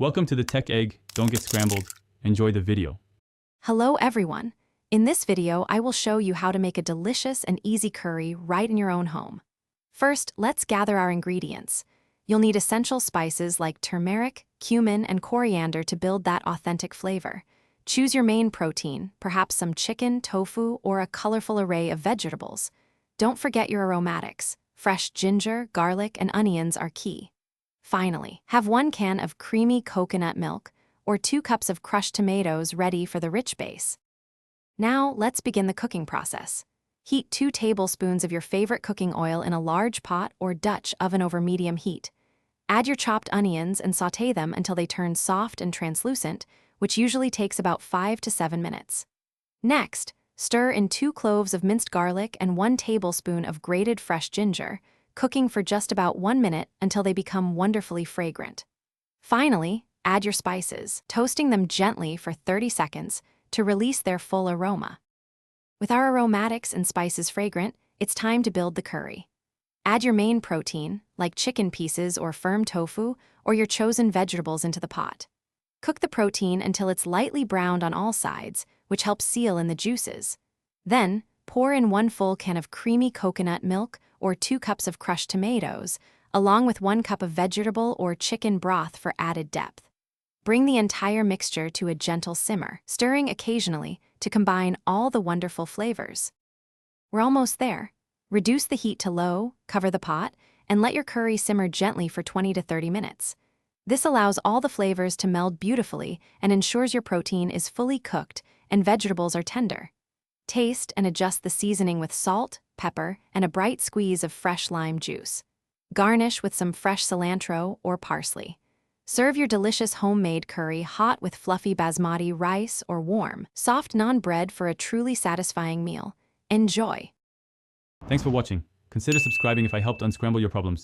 Welcome to the Tech Egg. Don't get scrambled. Enjoy the video. Hello everyone. In this video, I will show you how to make a delicious and easy curry right in your own home. First, let's gather our ingredients. You'll need essential spices like turmeric, cumin, and coriander to build that authentic flavor. Choose your main protein, perhaps some chicken, tofu, or a colorful array of vegetables. Don't forget your aromatics. Fresh ginger, garlic, and onions are key. Finally, have 1 can of creamy coconut milk or 2 cups of crushed tomatoes ready for the rich base. Now, let's begin the cooking process. Heat 2 tablespoons of your favorite cooking oil in a large pot or Dutch oven over medium heat. Add your chopped onions and sauté them until they turn soft and translucent, which usually takes about 5 to 7 minutes. Next, stir in 2 cloves of minced garlic and 1 tablespoon of grated fresh ginger, cooking for just about 1 minute until they become wonderfully fragrant. Finally, add your spices, toasting them gently for 30 seconds to release their full aroma. With our aromatics and spices fragrant, it's time to build the curry. Add your main protein, like chicken pieces or firm tofu, or your chosen vegetables into the pot. Cook the protein until it's lightly browned on all sides, which helps seal in the juices. Then, pour in 1 full can of creamy coconut milk or 2 cups of crushed tomatoes, along with 1 cup of vegetable or chicken broth for added depth. Bring the entire mixture to a gentle simmer, stirring occasionally to combine all the wonderful flavors. We're almost there. Reduce the heat to low, cover the pot, and let your curry simmer gently for 20 to 30 minutes. This allows all the flavors to meld beautifully and ensures your protein is fully cooked and vegetables are tender. Taste and adjust the seasoning with salt, pepper, and a bright squeeze of fresh lime juice. Garnish with some fresh cilantro or parsley. Serve your delicious homemade curry hot with fluffy basmati rice or warm, soft naan bread for a truly satisfying meal. Enjoy! Thanks for watching. Consider subscribing if I helped unscramble your problems.